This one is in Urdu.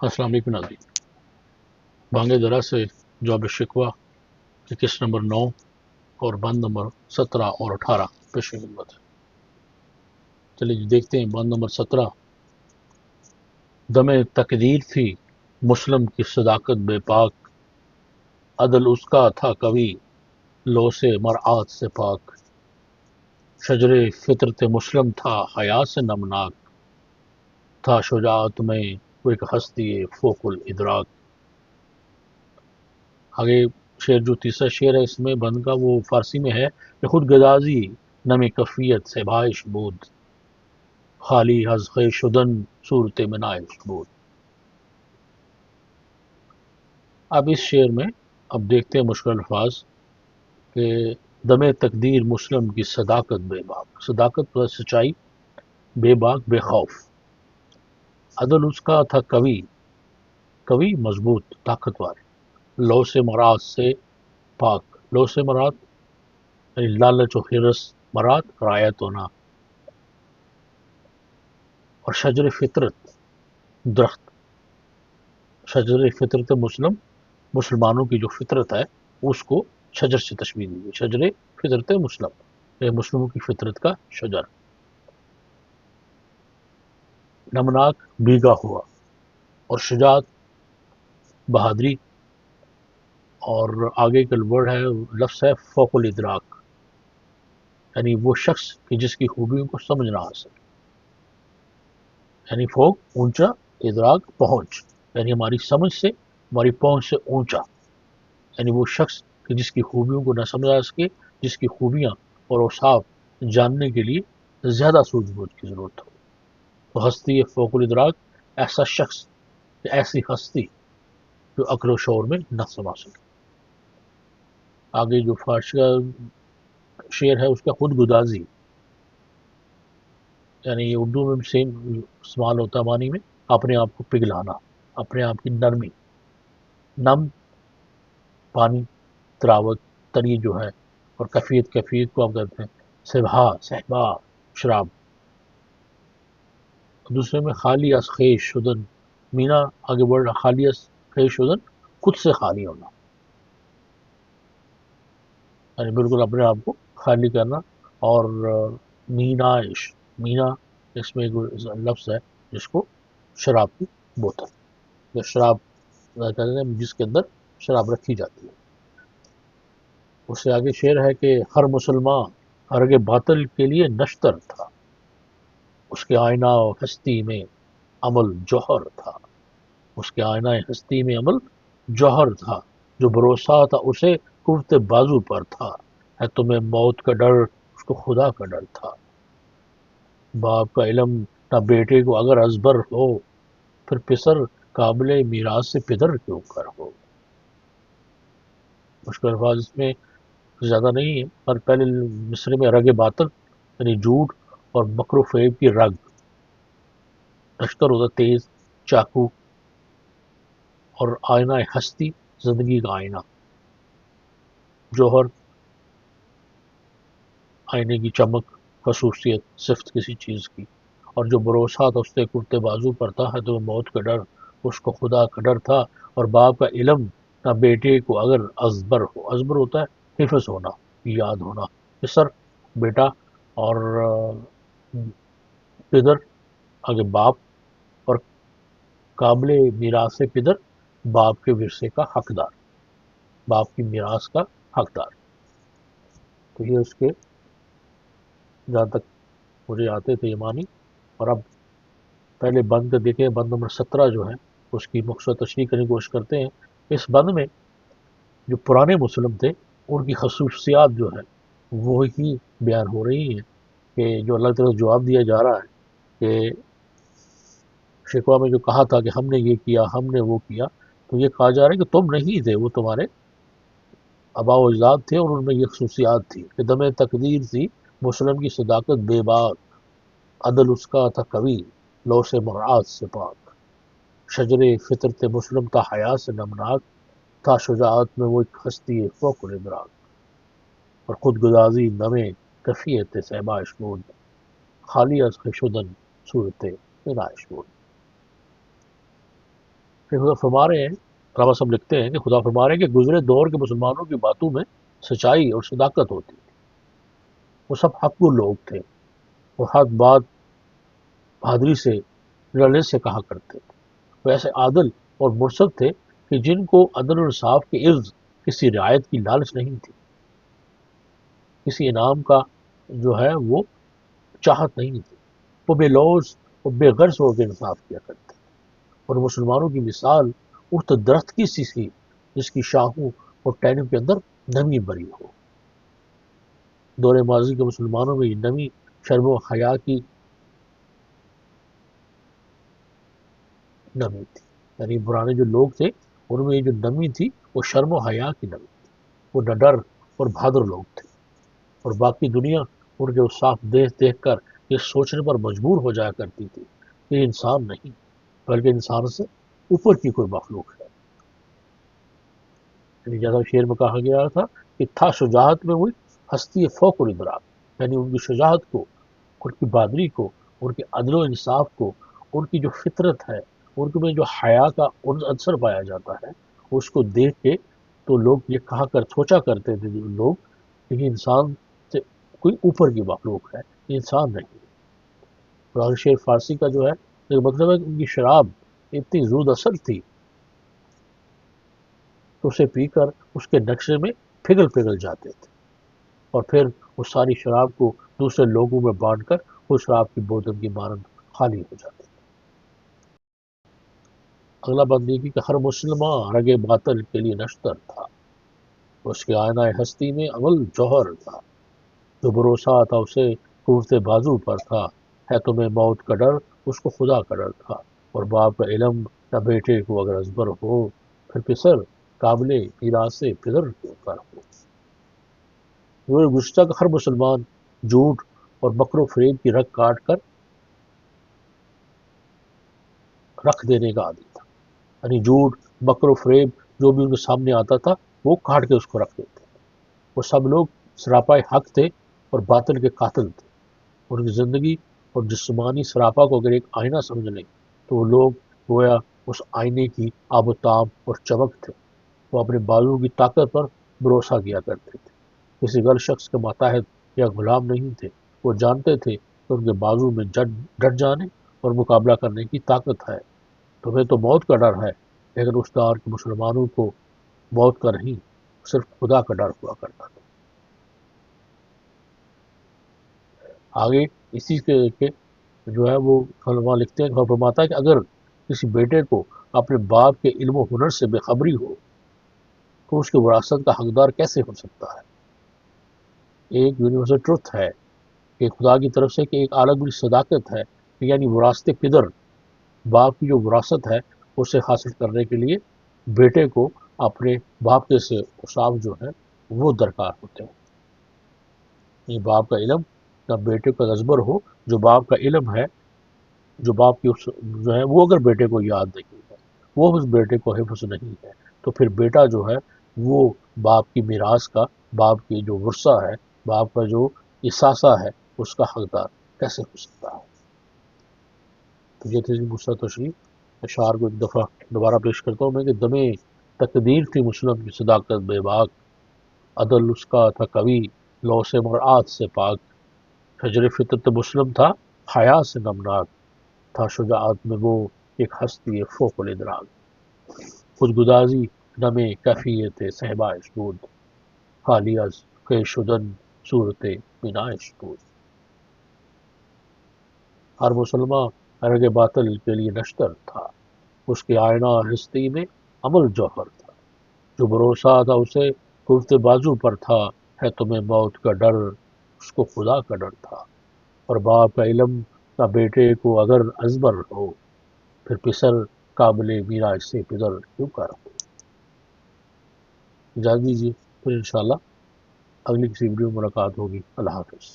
السلام علیکم ناظرین، بانگ درا سے جواب شکوہ کی قسط نمبر 9 اور بند نمبر 17 اور 18 پیش خدمت ہے۔ چلیے جی دیکھتے ہیں بند نمبر 17۔ دم تقدیر تھی مسلم کی صداقت بے پاک، عدل اس کا تھا قوی لو سے مرعات سے پاک، شجر فطرت مسلم تھا حیا سے نمناک، تھا شجاعت میں وہ ایک ہستی فوق الادراک۔ آگے شعر جو تیسرا شعر ہے اس میں بند کا وہ فارسی میں ہے کہ خود گدازی نمی کفیت سے بھائش بود، خالی از خے شدن صورت منائش بود۔ اب اس شعر میں اب دیکھتے ہیں مشکل الفاظ کہ دم تقدیر مسلم کی صداقت بے باک، صداقت و سچائی، بے باک بے خوف، عدل اس کا تھا قوی، قوی مضبوط طاقتور، لو سے مراد سے پاک، لو سے مراد یعنی لالچ و حرص، مراد رعایت ہونا، اور شجر فطرت درخت، شجر فطرت مسلمانوں کی جو فطرت ہے اس کو شجر سے تشبیہ دی گئی، شجر فطرت مسلم، یہ مسلموں کی فطرت کا شجر، نمناک بھیگا ہوا، اور شجاعت بہادری، اور آگے کا ورڈ ہے لفظ ہے فوق الادراک، یعنی وہ شخص کہ جس کی خوبیوں کو سمجھنا حاصل، یعنی فوق اونچا، ادراک پہنچ، یعنی ہماری سمجھ سے، ہماری پہنچ سے اونچا، یعنی وہ شخص کہ جس کی خوبیوں کو نہ سمجھا سکے، جس کی خوبیاں اور اوصاف جاننے کے لیے زیادہ سوجھ بوجھ کی ضرورت ہو، تو ہستی فوق الادراک، ایسا شخص، ایسی ہستی جو عقل و شعور میں نہ سما سکے۔ آگے جو فارسی کا شعر ہے اس کا خود گدازی، یعنی یہ اردو میں بھی سیم استعمال ہوتا ہے معنی میں، اپنے آپ کو پگھلانا، اپنے آپ کی نرمی، نم پانی، تراوت تری جو ہے، اور کفیت، کفیت کو آپ کہتے ہیں صبح صحبا شراب، دوسرے میں خالی از خیش شدن، مینا آگے بڑھ رہا، خالی از خیش شدن خود سے خالی ہونا، یعنی بالکل اپنے آپ کو خالی کرنا، اور مینائش، مینا اس میں ایک لفظ ہے جس کو شراب کی بوتل یا شراب کہتے ہیں جس کے اندر شراب رکھی جاتی ہے۔ اس سے آگے شعر ہے کہ ہر مسلمان ہرگ باطل کے لیے نشتر تھا، اس کے آئینہ و ہستی میں عمل جوہر تھا، اس کے آئینہ ہستی میں عمل جوہر تھا، جو بھروسہ تھا اسے قوت بازو پر تھا، ہے تمہیں موت کا ڈر اس کو خدا کا ڈر تھا، باپ کا علم نہ بیٹے کو اگر ازبر ہو، پھر پسر قابل میراث سے پدر کیوں کر ہو۔ مشکل الفاظ اس میں زیادہ نہیں ہے، پر پہلے مصرے میں رگ باطل یعنی جھوٹ اور مکر و فریب کی رگ، نشتر ہوتا تیز چاقو، اور آئینہ ہستی زندگی کا آئینہ، جوہر آئینے کی چمک، خصوصیت صفت کسی چیز کی، اور جو بھروسہ تھا اس سے کرتے بازو پر تھا، ہے تو موت کا ڈر اس کو خدا کا ڈر تھا، اور باپ کا علم نہ بیٹے کو اگر ازبر ہو، ازبر ہوتا ہے حفظ ہونا، یاد ہونا، پسر بیٹا، اور پدر آگے باپ، اور قابل میراث پدر باپ کے ورثے کا حقدار، باپ کی میراث کا حقدار۔ تو یہ اس کے جہاں تک مجھے آتے تھے یہ معنی، اور اب پہلے بند کا دیکھیں، بند نمبر 17 جو ہے اس کی مختصر تشریح کرنے کی کوشش کرتے ہیں۔ اس بند میں جو پرانے مسلم تھے ان کی خصوصیات جو ہے وہ ہی بیان ہو رہی ہیں، کہ جو اللہ تعالیٰ سے جواب دیا جا رہا ہے کہ شکوہ میں جو کہا تھا کہ ہم نے یہ کیا، ہم نے وہ کیا، تو یہ کہا جا رہا ہے کہ تم نہیں تھے، وہ تمہارے آباء و اجداد تھے، اور ان میں یہ خصوصیات تھی کہ دم تقدیر تھی مسلم کی صداقت بے باک، عدل اس کا تھا قوی لو سے مراد سے پاک، شجر فطرت مسلم تھا حیا سے نمناک، تھا شجاعت میں وہ ایک ہستی فوق الادراک، اور خود گدازی نمے کفیت صحبہ شمود، خالی از خشدن صورت پیدائش بود۔ کہ خدا فرما رہے ہیں، علامہ صاحب لکھتے ہیں کہ خدا فرما رہے ہیں کہ گزرے دور کے مسلمانوں کی باتوں میں سچائی اور صداقت ہوتی تھی، وہ سب حق کو لوگ تھے، وہ ہر بات بہادری سے لڑنے سے کہا کرتے تھے، وہ ایسے عادل اور مرشد تھے کہ جن کو عدل و انصاف کے عرض کسی رعایت کی لالچ نہیں تھی، کسی انعام کا جو ہے وہ چاہت نہیں تھی، وہ بے لوث اور بے غرض ہو کے انصاف کیا کرتے تھے، اور مسلمانوں کی مثال اس درخت کی سی تھی جس کی شاخوں اور ٹہنیوں کے اندر نمی بری ہو۔ دور ماضی کے مسلمانوں میں یہ نمی شرم و حیا کی نمی تھی، یعنی پرانے جو لوگ تھے ان میں یہ جو نمی تھی وہ شرم و حیا کی نمی تھی، وہ نہ ڈر اور بہادر لوگ تھے، اور باقی دنیا ان کے اس صاف دیکھ دیکھ کر یہ سوچنے پر مجبور ہو جایا کرتی تھی کہ یہ انسان نہیں بلکہ انسان سے اوپر کی کوئی مخلوق ہے۔ یعنی جیسا شعر میں کہا گیا تھا کہ تھا شجاعت میں وہی ہستی فوق الادراک، یعنی ان کی شجاعت کو، ان کی بہادری کو، ان کے عدل و انصاف کو، ان کی جو فطرت ہے، ان میں جو حیا کا عنصر پایا جاتا ہے، اس کو دیکھ کے تو لوگ یہ کہا کر سوچا کرتے تھے جو لوگ کہ یہ انسان سے کوئی اوپر کی مخلوق ہے، یہ انسان نہیں ہے۔ قرآن شعر فارسی کا جو ہے ایک مطلب ہے کہ ان کی شراب اتنی زود اثر تھی کہ اسے پی کر اس کے نقشے میں پگھل پگھل جاتے تھے، اور پھر اس ساری شراب کو دوسرے لوگوں میں بانٹ کر اس شراب کی بوتل کی مانند خالی ہو جاتے تھے۔ اگلا بند یہ کہ ہر مسلمان رگ باطل کے لیے نشتر تھا، اس کے آئینہ ہستی میں عمل جوہر تھا، جو بھروسہ تھا اسے قوت بازو پر تھا، ہے تمہیں موت کا ڈر اس کو خدا کا ڈر تھا، اور باپ کا علم نہ بیٹے کو اگر ازبر ہو، پھر پسر قابل میراث پدر کیوں کر ہو۔ گزشتہ کا ہر مسلمان جھوٹ اور مکر و فریب کی رگ کاٹ کر رکھ دینے کا عادی تھا، یعنی جھوٹ مکر و فریب جو بھی ان کے سامنے آتا تھا وہ کاٹ کے اس کو رکھ دیتے تھے۔ وہ سب لوگ سراپا حق تھے اور باطل کے قاتل تھے، ان کی زندگی اور جسمانی سراپا کو اگر ایک آئینہ سمجھ لیں تو وہ لوگ گویا اس آئینے کی آب و تاب اور چمک تھے۔ وہ اپنے بازو کی طاقت پر بھروسہ کیا کرتے تھے، کسی غیر شخص کے ماتحت یا غلام نہیں تھے، وہ جانتے تھے کہ ان کے بازو میں ڈٹ جانے اور مقابلہ کرنے کی طاقت ہے۔ تمہیں تو موت کا ڈر ہے، لیکن اس دور کے مسلمانوں کو موت کا نہیں، صرف خدا کا ڈر ہوا کرتا تھا۔ آگے اسی کے جو ہے وہ علماء لکھتے ہیں اور فرماتا ہے کہ اگر کسی بیٹے کو اپنے باپ کے علم و ہنر سے بے خبری ہو تو اس کی وراثت کا حقدار کیسے ہو سکتا ہے۔ ایک یونیورسل ٹروتھ ہے کہ خدا کی طرف سے کہ ایک اعلیٰ صداقت ہے، یعنی وراثت پدر، باپ کی جو وراثت ہے اسے حاصل کرنے کے لیے بیٹے کو اپنے باپ کے سے اوصاف جو ہے وہ درکار ہوتے ہیں۔ یہ باپ کا علم نہ بیٹے کا ازبر ہو، جو باپ کا علم ہے، جو باپ کی جو ہے وہ اگر بیٹے کو یاد نہیں ہے، وہ اس بیٹے کو حفظ نہیں ہے، تو پھر بیٹا جو ہے وہ باپ کی میراث کا، باپ کی جو ورثہ ہے، باپ کا جو اثاثہ ہے اس کا حقدار کیسے ہو سکتا ہے۔ تو یہ تھی مصرا تشریح۔ اشعار کو ایک دفعہ دوبارہ پیش کرتا ہوں میں کہ دمے تقدیر تھی مسلم کی صداقت بے باک، عدل اس کا تھا قوی، لو سے مرآت سے پاک، شجر فطرت مسلم تھا حیا سے نمناک، تھا شجاعت میں وہ ایک ہستی فوق الادراک، خودگدازی نم کیفیت صحبہ شود، خالی از کے شدن صورت بینائش بود۔ ہر مسلمان رگ باطل کے لیے نشتر تھا، اس کے آئینہ ہستی میں عمل جوہر تھا، جو بھروسہ تھا اسے قوت بازو پر تھا، ہے تمہیں موت کا ڈر اس کو خدا کا ڈر تھا، اور باپ کا علم نہ بیٹے کو اگر ازبر ہو، پھر پسر قابل میراث سے پدر کیوں کر ہو۔ اجازت دیجیے، پھر انشاءاللہ اگلی کسی ویڈیو میں ملاقات ہوگی۔ اللہ حافظ۔